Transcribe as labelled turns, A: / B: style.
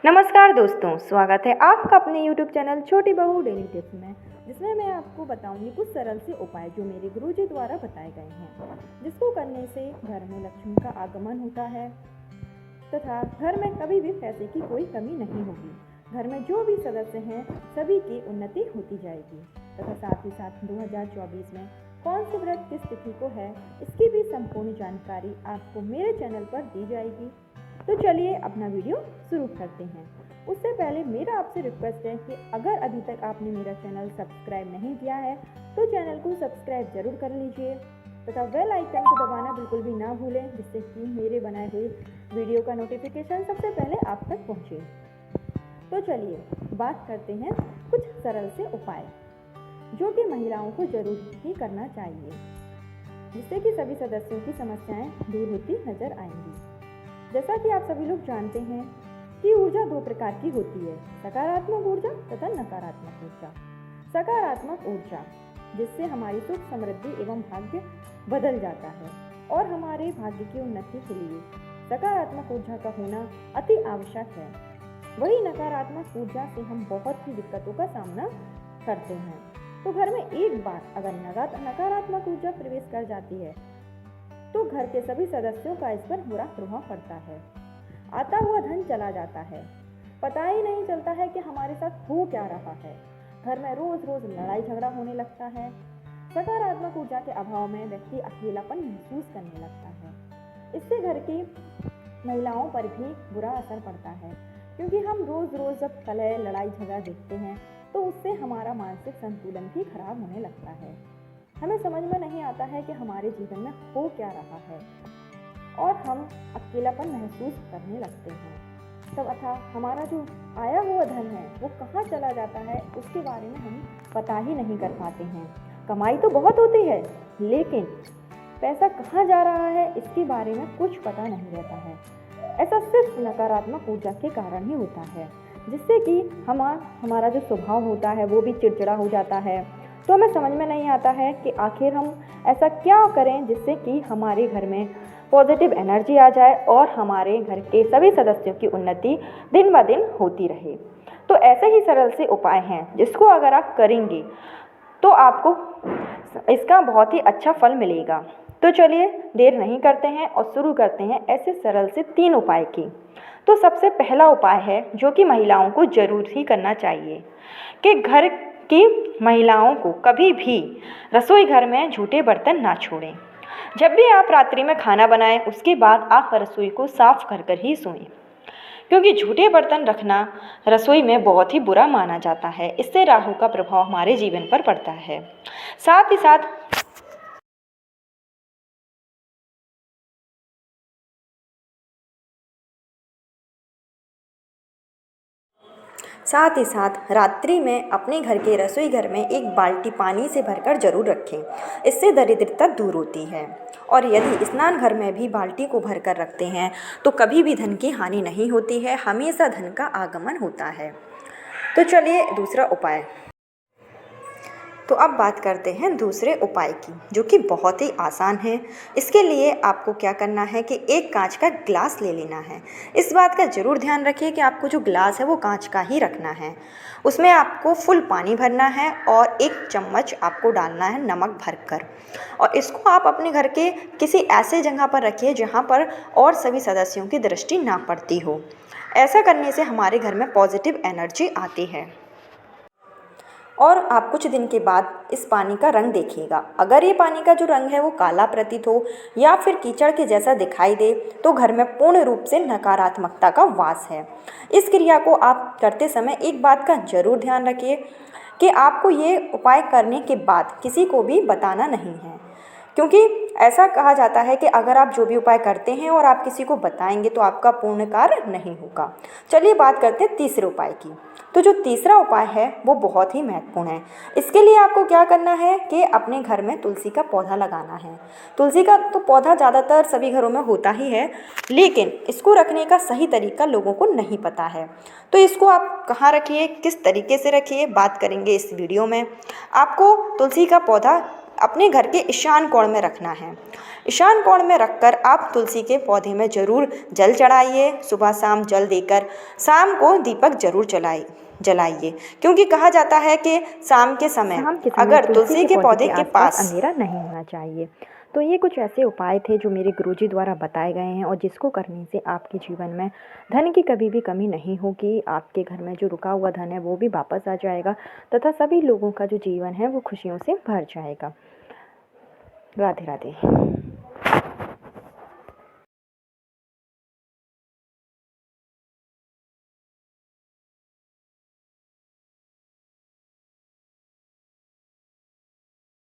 A: नमस्कार दोस्तों, स्वागत है आपका अपने YouTube चैनल छोटी बहू डेली टिप्स में, जिसमें मैं आपको बताऊंगी कुछ सरल से उपाय जो मेरे गुरुजी द्वारा बताए गए हैं, जिसको करने से घर में लक्ष्मी का आगमन होता है तथा घर में कभी भी पैसे की कोई कमी नहीं होगी। घर में जो भी सदस्य हैं सभी की उन्नति होती जाएगी तथा साथ ही साथ 2024 में कौन से व्रत किस तिथि को है, इसकी भी संपूर्ण जानकारी आपको मेरे चैनल पर दी जाएगी। तो चलिए अपना वीडियो शुरू करते हैं। उससे पहले मेरा आपसे रिक्वेस्ट है कि अगर अभी तक आपने मेरा चैनल सब्सक्राइब नहीं किया है तो चैनल को सब्सक्राइब जरूर कर लीजिए तथा बेल आइकन को दबाना बिल्कुल भी ना भूलें, जिससे कि मेरे बनाए हुए वीडियो का नोटिफिकेशन सबसे पहले आप तक पहुंचे। तो चलिए बात करते हैं कुछ सरल से उपाय जो कि महिलाओं को जरूर ही करना चाहिए, जिससे कि सभी सदस्यों की समस्याएं दूर होती नजर आएंगी। जैसा कि आप सभी लोग जानते हैं कि ऊर्जा दो प्रकार की होती है, सकारात्मक ऊर्जा तथा नकारात्मक ऊर्जा। सकारात्मक ऊर्जा जिससे हमारी सुख समृद्धि एवं भाग्य बदल जाता है और हमारे भाग्य की उन्नति के लिए सकारात्मक ऊर्जा का होना अति आवश्यक है। वही नकारात्मक ऊर्जा से हम बहुत सी दिक्कतों का सामना करते हैं। तो घर में एक बार अगर नकारात्मक ऊर्जा प्रवेश कर जाती है तो घर के सभी सदस्यों का इस पर बुरा प्रभाव पड़ता है। आता हुआ धन चला जाता है, पता ही नहीं चलता है कि हमारे साथ हो क्या रहा है। घर में रोज रोज लड़ाई झगड़ा होने लगता है। सकारात्मक ऊर्जा के अभाव में व्यक्ति अकेलापन महसूस करने लगता है। इससे घर की महिलाओं पर भी बुरा असर पड़ता है, क्योंकि हम रोज रोज जब कलह लड़ाई झगड़ा देखते हैं तो उससे हमारा मानसिक संतुलन भी खराब होने लगता है। हमें समझ में नहीं आता है कि हमारे जीवन में हो क्या रहा है और हम अकेलापन महसूस करने लगते हैं। तब अथा हमारा जो आया हुआ धन है वो कहाँ चला जाता है, उसके बारे में हम पता ही नहीं कर पाते हैं। कमाई तो बहुत होती है, लेकिन पैसा कहाँ जा रहा है इसके बारे में कुछ पता नहीं रहता है। ऐसा सिर्फ नकारात्मक ऊर्जा के कारण ही होता है, जिससे कि हमारा जो स्वभाव होता है वो भी चिड़चिड़ा हो जाता है। तो हमें समझ में नहीं आता है कि आखिर हम ऐसा क्या करें जिससे कि हमारे घर में पॉजिटिव एनर्जी आ जाए और हमारे घर के सभी सदस्यों की उन्नति दिन ब दिन होती रहे। तो ऐसे ही सरल से उपाय हैं जिसको अगर आप करेंगे तो आपको इसका बहुत ही अच्छा फल मिलेगा। तो चलिए देर नहीं करते हैं और शुरू करते हैं ऐसे सरल से 3 उपाय की। तो सबसे पहला उपाय है जो कि महिलाओं को जरूर ही करना चाहिए कि घर की महिलाओं को कभी भी रसोई घर में झूठे बर्तन ना छोड़ें। जब भी आप रात्रि में खाना बनाएं उसके बाद आप रसोई को साफ कर कर ही सोएं, क्योंकि झूठे बर्तन रखना रसोई में बहुत ही बुरा माना जाता है। इससे राहु का प्रभाव हमारे जीवन पर पड़ता है। साथ ही साथ रात्रि में अपने घर के रसोई घर में एक बाल्टी पानी से भरकर जरूर रखें। इससे दरिद्रता दूर होती है। और यदि स्नान घर में भी बाल्टी को भरकर रखते हैं तो कभी भी धन की हानि नहीं होती है, हमेशा धन का आगमन होता है। तो चलिए दूसरा उपाय। तो अब बात करते हैं दूसरे उपाय की, जो कि बहुत ही आसान है। इसके लिए आपको क्या करना है कि एक कांच का गिलास ले लेना है। इस बात का ज़रूर ध्यान रखिए कि आपको जो गिलास है वो कांच का ही रखना है। उसमें आपको फुल पानी भरना है और 1 चम्मच आपको डालना है नमक भरकर, और इसको आप अपने घर के किसी ऐसे जगह पर रखिए जहाँ पर और सभी सदस्यों की दृष्टि ना पड़ती हो। ऐसा करने से हमारे घर में पॉजिटिव एनर्जी आती है। और आप कुछ दिन के बाद इस पानी का रंग देखिएगा। अगर ये पानी का जो रंग है वो काला प्रतीत हो या फिर कीचड़ के जैसा दिखाई दे तो घर में पूर्ण रूप से नकारात्मकता का वास है। इस क्रिया को आप करते समय एक बात का जरूर ध्यान रखिए कि आपको ये उपाय करने के बाद किसी को भी बताना नहीं है, क्योंकि ऐसा कहा जाता है कि अगर आप जो भी उपाय करते हैं और आप किसी को बताएंगे तो आपका पूर्ण कार्य नहीं होगा। चलिए बात करते हैं तीसरे उपाय की। तो जो तीसरा उपाय है वो बहुत ही महत्वपूर्ण है। इसके लिए आपको क्या करना है कि अपने घर में तुलसी का पौधा लगाना है। तुलसी का तो पौधा ज़्यादातर सभी घरों में होता ही है, लेकिन इसको रखने का सही तरीका लोगों को नहीं पता है। तो इसको आप कहाँ रखिए, किस तरीके से रखिए, बात करेंगे इस वीडियो में। आपको तुलसी का पौधा अपने घर के ईशान कोण में रखना है। ईशान कोण में रखकर आप तुलसी के पौधे में ज़रूर जल चढ़ाइए। सुबह शाम जल देकर शाम को दीपक जरूर जलाइए, क्योंकि कहा जाता है कि शाम के समय अगर तुलसी के पौधे के पास अंधेरा नहीं होना चाहिए। तो ये कुछ ऐसे उपाय थे जो मेरे गुरुजी द्वारा बताए गए हैं और जिसको करने से आपके जीवन में धन की कभी भी कमी नहीं होगी। आपके घर में जो रुका हुआ धन है वो भी वापस आ जाएगा तथा सभी लोगों का जो जीवन है वो खुशियों से भर जाएगा। राधे राधे।